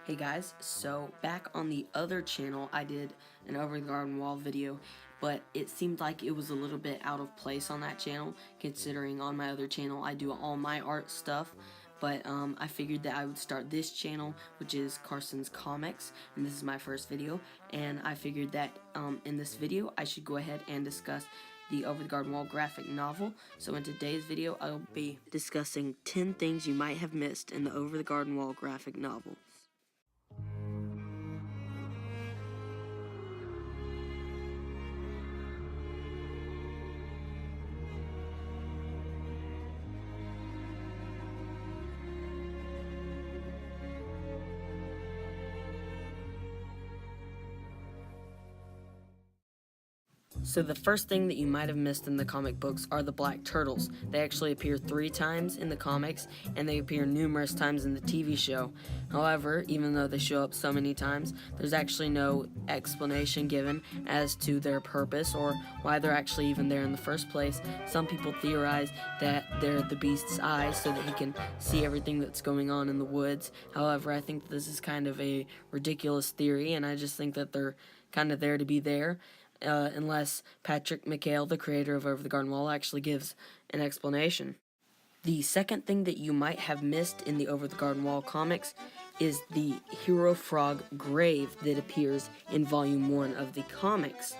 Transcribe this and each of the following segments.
Hey guys, so back on the other channel I did an Over the Garden Wall video, but it seemed like it was a little bit out of place on that channel, considering on my other channel I do all my art stuff. But I figured that I would start this channel, which is Carson's Comics, and this is my first video, and I figured that in this video I should go ahead and discuss the Over the Garden Wall graphic novel. So in today's video I'll be discussing 10 things you might have missed in the Over the Garden Wall graphic novel. So the first thing that you might have missed in the comic books are the Black Turtles. They actually appear 3 times in the comics, and they appear numerous times in the TV show. However, even though they show up so many times, there's actually no explanation given as to their purpose or why they're actually even there in the first place. Some people theorize that they're the Beast's eyes so that he can see everything that's going on in the woods. However, I think this is kind of a ridiculous theory, and I just think that they're kind of there to be there. Unless Patrick McHale, the creator of Over the Garden Wall, actually gives an explanation. The second thing that you might have missed in the Over the Garden Wall comics is the Hero Frog grave that appears in Volume 1 of the comics.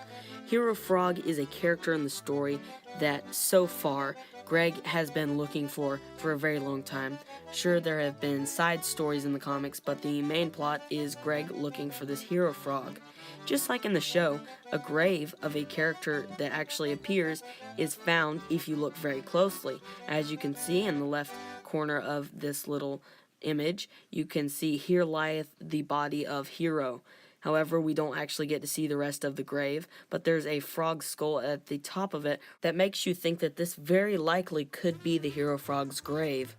Hero Frog is a character in the story that, so far, Greg has been looking for a very long time. Sure, there have been side stories in the comics, but the main plot is Greg looking for this Hero Frog. Just like in the show, a grave of a character that actually appears is found if you look very closely. As you can see in the left corner of this little image, you can see "Here lieth the body of Hero." However, we don't actually get to see the rest of the grave, but there's a frog skull at the top of it that makes you think that this very likely could be the Hero Frog's grave.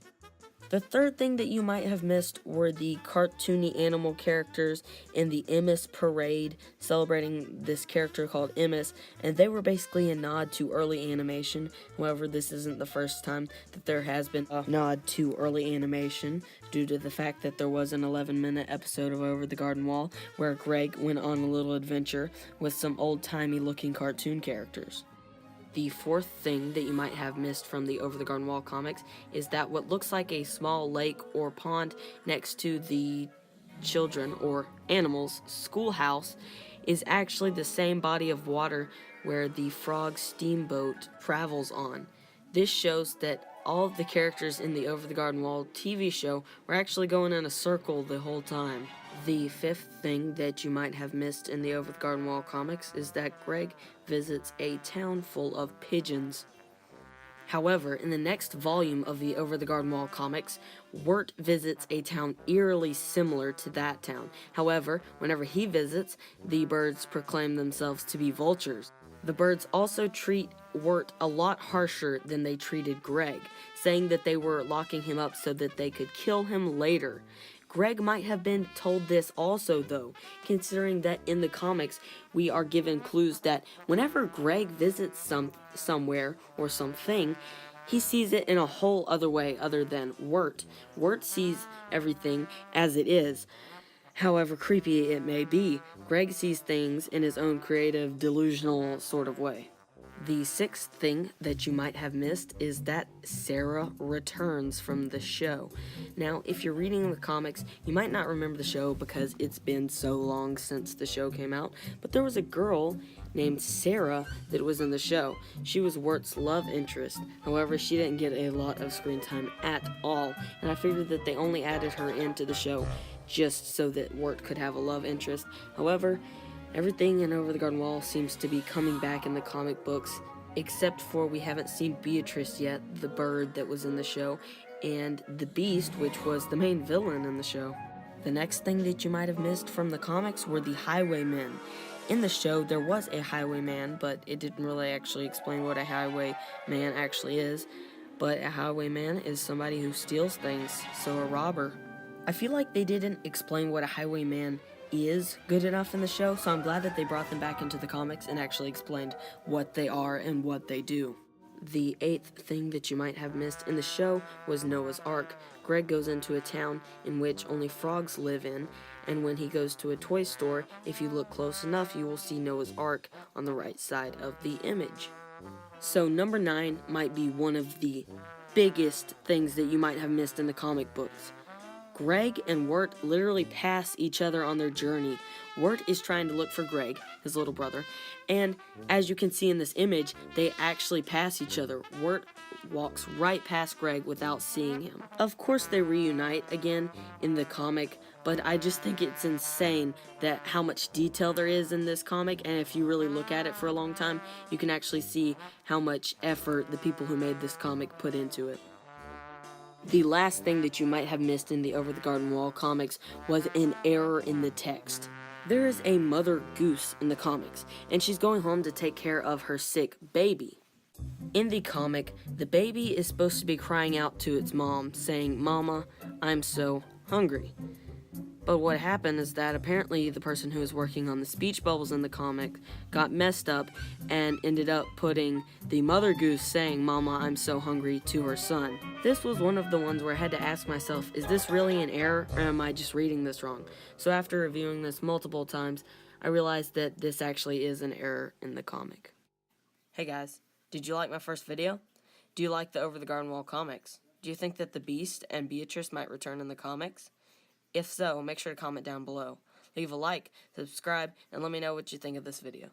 The third thing that you might have missed were the cartoony animal characters in the Emmis parade, celebrating this character called Emmis, and they were basically a nod to early animation. However, this isn't the first time that there has been a nod to early animation, due to the fact that there was an 11-minute episode of Over the Garden Wall where Greg went on a little adventure with some old-timey looking cartoon characters. The fourth thing that you might have missed from the Over the Garden Wall comics is that what looks like a small lake or pond next to the children or animals' schoolhouse is actually the same body of water where the frog steamboat travels on. This shows that all of the characters in the Over the Garden Wall TV show were actually going in a circle the whole time. The fifth thing that you might have missed in the Over the Garden Wall comics is that Greg visits a town full of pigeons. However, in the next volume of the Over the Garden Wall comics, Wirt visits a town eerily similar to that town. However, whenever he visits, the birds proclaim themselves to be vultures. The birds also treat Wirt a lot harsher than they treated Greg, saying that they were locking him up so that they could kill him later. Greg might have been told this also, though, considering that in the comics we are given clues that whenever Greg visits somewhere or something, he sees it in a whole other way other than Wirt. Wirt sees everything as it is. However creepy it may be, Greg sees things in his own creative, delusional sort of way. The sixth thing that you might have missed is that Sarah returns from the show. Now, if you're reading the comics, you might not remember the show because it's been so long since the show came out, but there was a girl named Sarah that was in the show. She was Wirt's love interest. However, she didn't get a lot of screen time at all, and I figured that they only added her into the show just so that Wirt could have a love interest. However, everything in Over the Garden Wall seems to be coming back in the comic books, except for we haven't seen Beatrice yet, the bird that was in the show, and the Beast, which was the main villain in the show. The next thing that you might have missed from the comics were the Highwaymen. In the show, there was a highwayman, but it didn't really actually explain what a highwayman actually is. But a highwayman is somebody who steals things, so a robber. I feel like they didn't explain what a highwayman is good enough in the show, so I'm glad that they brought them back into the comics and actually explained what they are and what they do. The eighth thing that you might have missed in the show was Noah's Ark. Greg goes into a town in which only frogs live in, and when he goes to a toy store, if you look close enough, you will see Noah's Ark on the right side of the image. So number 9 might be one of the biggest things that you might have missed in the comic books. Greg and Wirt literally pass each other on their journey. Wirt is trying to look for Greg, his little brother, and as you can see in this image, they actually pass each other. Wirt walks right past Greg without seeing him. Of course they reunite again in the comic, but I just think it's insane that how much detail there is in this comic, and if you really look at it for a long time, you can actually see how much effort the people who made this comic put into it. The last thing that you might have missed in the Over the Garden Wall comics was an error in the text. There is a Mother Goose in the comics, and she's going home to take care of her sick baby. In the comic, the baby is supposed to be crying out to its mom, saying, "Mama, I'm so hungry." But what happened is that apparently the person who was working on the speech bubbles in the comic got messed up and ended up putting the Mother Goose saying, "Mama, I'm so hungry" to her son. This was one of the ones where I had to ask myself, is this really an error or am I just reading this wrong? So after reviewing this multiple times, I realized that this actually is an error in the comic. Hey guys, did you like my first video? Do you like the Over the Garden Wall comics? Do you think that the Beast and Beatrice might return in the comics? If so, make sure to comment down below. Leave a like, subscribe, and let me know what you think of this video.